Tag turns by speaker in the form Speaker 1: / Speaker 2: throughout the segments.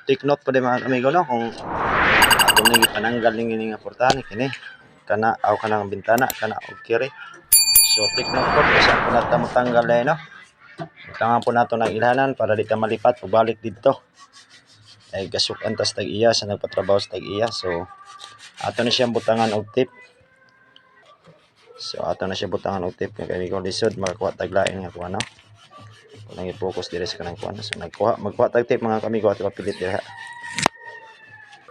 Speaker 1: take note pa din mga amigo no kung atong nigi pananggal ning ini nga portahan kini kana aw kanang bintana kana og kiri. So take note po kung saan po natin matanggal dahil no. Tangan po nato ng ilahanan para di ta malipat o balik dito. Ay gasukan tas tag iya sa nagpatrabaho sa tag iya. So ato na siyang butangan og tip. So ato na siya butangan og tip kay amigo lisod makakuha tag lain nga kuha no. Kung i-focus dire sa kanang kuha. So magkuha tag tip mga kamigo at papilit diha.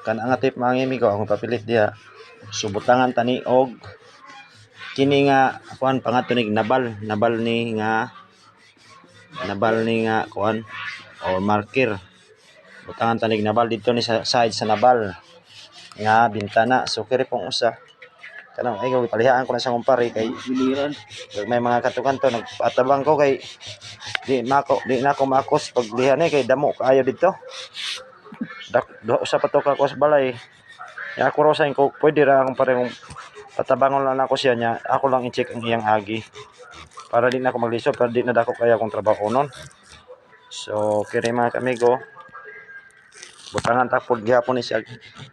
Speaker 1: Kana nga tip mga amigo akong papilit diha. So butangan tani og kini nga kuan pangatunig nabal ni nga kuan or marker. Butangan tanig nabal dito ni sa side sa nabal nga bintana. So kiri pong usa kanang ay palihaan ko na sa kumpare kay biliran may mga kanto-kanto nagpatabang ko kay di na ako makos paglihan kay damo kaayo dito. Usa pa to ka ko sa balay. Ya ako rosain ko pwede ra akong parehong patabangon lang ako siya niya. Ako lang i-check ang iyang agi para di na ako maglisod para di na dako kaya akong trabaho nun. So kiri mga amigo butangan tapod gihapon ni siya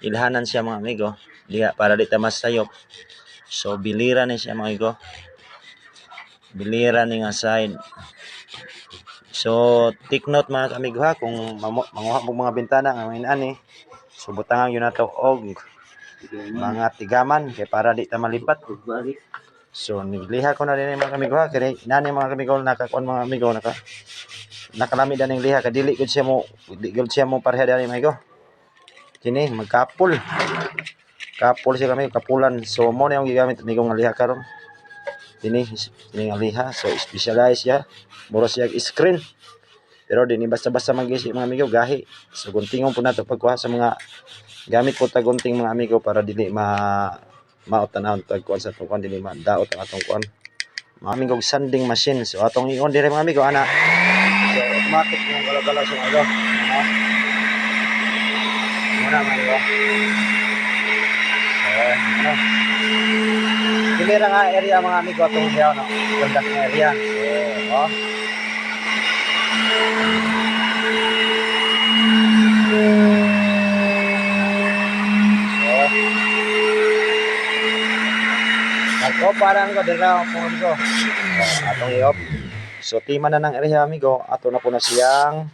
Speaker 1: ilhanan siya mga amigo diha para di ta masayop. So biliran ni siya mga amigo, biliran ni nga side. So take note mga amigo ha kung manguha mo mga bintana nga may ani. So butangan yun nato og mga tigaman kay para di ta malipat. So nigliha ko na din mga amigo ha kay nani mga amigo nakakuan mga amigo nakalami dan ning liha kay dili gud siya mo pareha dali mga amigo. Kini magkapul. Kapul siya kami kapulan. So mo na yung gigamit amigo nga liha karon. Kini nga liha so specialize siya. Mura siya screen. Pero di ni basta-basta magisi mga amigo gahi. So guntingon po nato pagkuha sa mga gamit po tagunting mga amigo para dili maotanahon tagkuan sa tukuan dili madaot ang atong kuan. Mga amigo sanding machine. So atong i-on dire mga amigo ana. So automatic yung gala-gala sa mga amigo. Muna mga amigo. So Kimira nga area mga amigo atong diyaw no. Ganda nga area. So Ako parang ko dira ko amigo. Atong i-off. So tima na ng area amigo, ato na po na siyang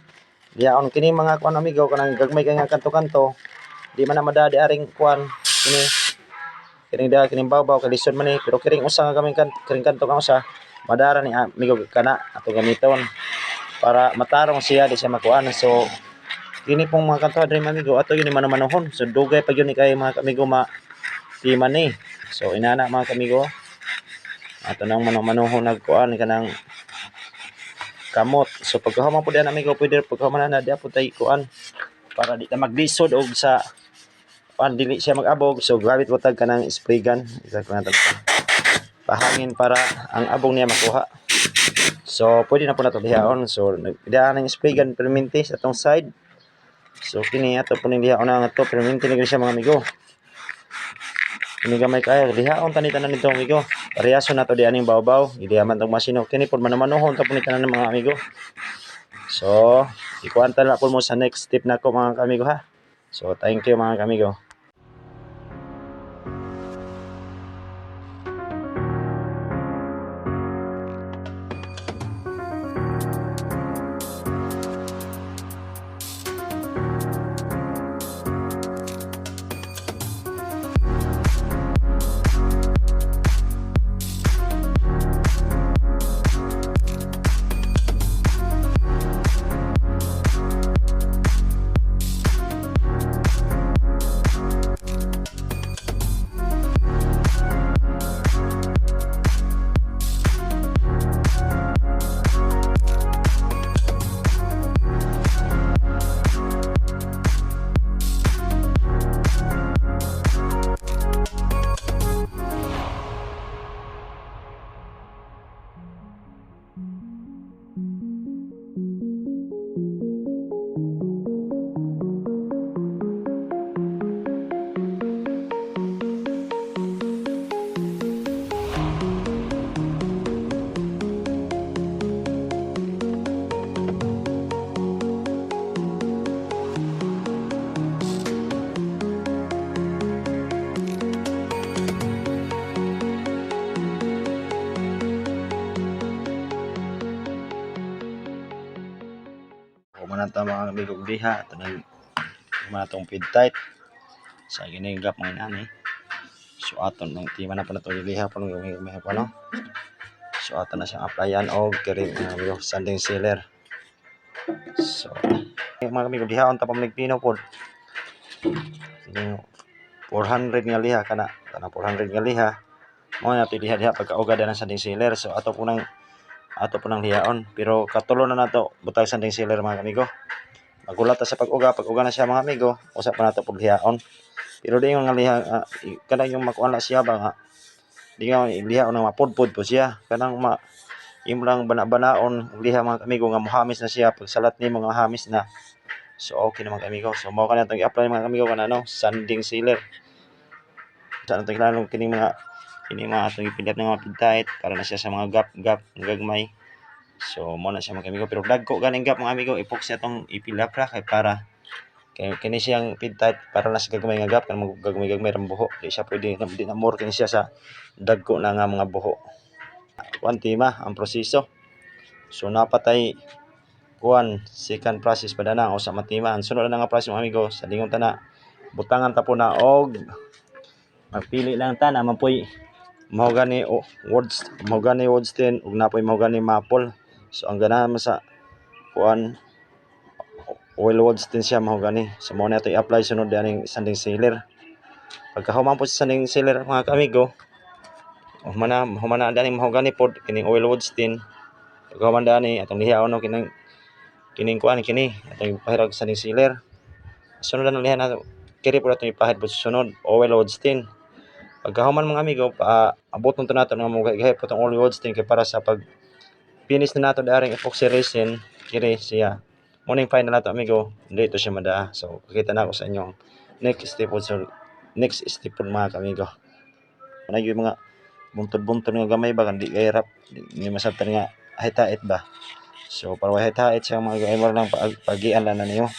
Speaker 1: diaon kini mga kuan amigo kanang gagmay kay nga kanto-kanto. Di man na madadi aring kuan kini. Kining babaw kay lison man ni pero kiring usa nga kaming kiring kanto nga usa. Madara ni amigo kana ato gamiton para matarong siya di siya makuan. So kini pong mga kanto diri amigo ato yun ni manumanuhon. So dugay pag yun ni kay mga amigo tima ni. So inana mga kamigo ato nang manuhon nagkuan kanang kamot. So pagkahuman po diyan amigo pwede pagkahuman na diya po tay kuan para di ta maglisod og sa kuan dili siya magabog. So gamit po tag kanang spray gun isa ko nato pahangin para ang abog niya makuha. So pwede na po nato dihaon. So nagdaan ng spray gun perminti sa atong side. So kini ato po ning dihaon nga to perminti ni siya mga amigo. Kini gamay kaya lihaon tanan nito amigo. Parehaso na to di aning bawbaw, idiaman tong masino. Kini pod manumanuhon ta pud tanan mga amigo. So, ikuan ta na po mo sa next step nako mga amigo ha. So, thank you mga amigo. ta mga amigo diha ato nang matong feed tight sa ginigap mga nani. So aton nang tima na pa na to diha pa may pa no. So ato na siyang applyan og kiri mga amigo sanding sealer. So mga amigo diha on ta pa pino pod. 400 nga liha kana 400 nga liha mo na diha pagkauga na sanding sealer. So ato po nang lihaon pero katulo na nato butang sanding sealer mga amigo. Magulat ta sa pag-uga na siya mga amigo usa pa nato pud lihaon. Pero di nga liha kana yung makuan na siya ba nga di nga lihaon na mapudpud po siya kanang imo lang bana-banaon liha mga amigo nga mohamis na siya pag salat nimo nga hamis na. So okay na mga amigo. So mao kana tong i-apply mga amigo kana no sanding sealer. Sa atong kinahanglan kining mga atong ipindot nga mga pigtait para na siya sa mga gap gagmay. So mo na siya mga amigo pero dagko ganing gap mga amigo epoxy atong ipilap ra kay para kay kini siyang pigtait para na sa gagmay nga gap kanang gagmay ra buho di siya pwede di na more kini siya sa dagko na nga mga buho. Kuan tima ang proseso. So napatay kuan second process pa na usa matima ang sunod na nga process mga amigo sa lingon ta na butangan ta po na og magpili lang ta na mapoy mahogany woodstone ug napoy mahogany maple. So ang ganahan mo sa kuan oil woodstone siya mahogany. So mo na ito i-apply sunod dining sanding sealer. Pagkahuman po sa sanding sealer mga kamigo humana dining mahogany pod kining oil woodstone. Pagkahuman dani atong lihaon no kining kuan kini atong ipahirag sanding sealer. Sunod na liha na kiri po atong ipahid po sunod oil woodstone. Pagkahuman mga amigo abuton to nato nga magahip itong oil woodstone kay para sa pag finish na nato daring epoxy resin kiri siya morning final nato amigo dito siya madaa. So kita na ako sa inyo next step mga amigo ana yung mga buntod nga gamay ba kandi kay rap ni masabtan nga hait-hait ba. So para hait-hait siya mga gamer lang pagian lang na niyo.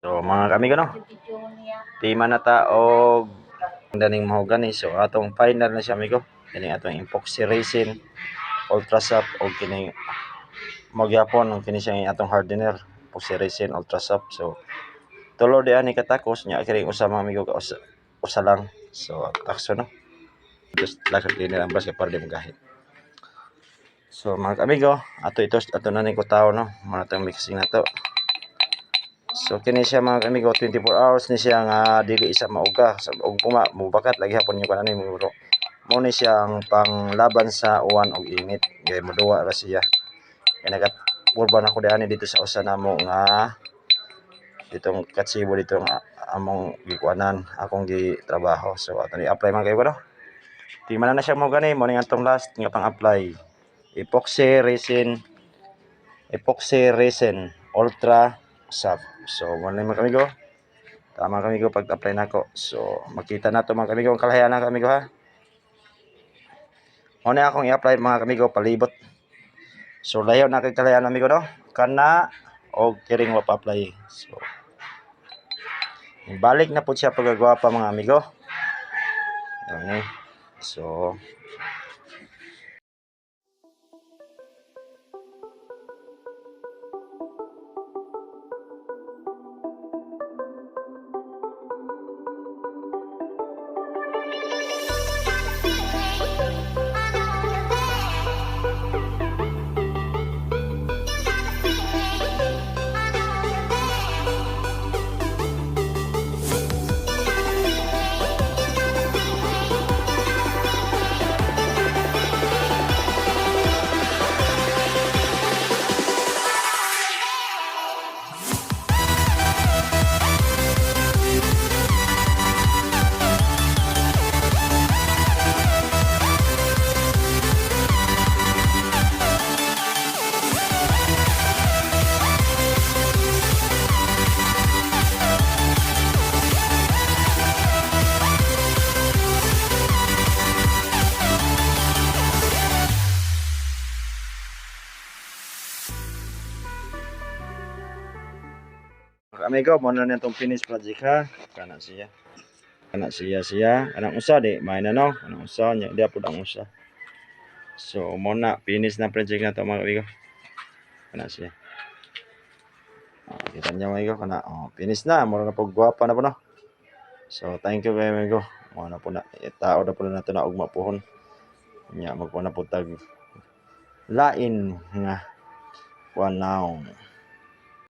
Speaker 1: So mga kamigo no tima na ta og daning mahogany. So atong final na siya amigo kining atong epoxy resin ultra soft og kining magyapon og kini siya atong hardener epoxy resin ultra soft. So tulo di ani katakos nya kini usa mga amigo usa lang. So takso no just like din ang bas kay para di magahit. So mga amigo ato na ni ko tawo no mo tong mixing na to. So kini siya mga amigo 24 hours ni siya nga dili isa mauga og mubakat lagi hapon yung kanani mo ni siya ang panglaban sa uwan og init kay moduwa ra siya. Kay nagapurban ako diani dito sa usa namo nga ditong katsibo dito nga among gikuanan akong gitrabaho. So ato ni apply man kayo no. Timan na siya mo gani mo ning atong last nga pang-apply epoxy resin ultra soft. So mga kamigo tama kamigo pag-apply nako. So makita nato mga kamigo ang kalahian na kamigo ha. Mo na akong i-apply mga kamigo palibot. So layo na kay kalahian amigo no kana og kiring wa pa-apply. So balik na po siya pagagawa pa mga amigo. Okay. So amigo, mo na nitong finish project ha. Kana siya. Anong usa di, may na no. Anong usa niya, di apod ang usa. So, mo na finish na project na to mga amigo. Kana siya. Kita niyo mga amigo, kana finish na, mo na po gwapa na po no. So, thank you kayo amigo. Mo na po na tao na po na to na ugma pohon. Nya magpo na po tag lain nga kuan now.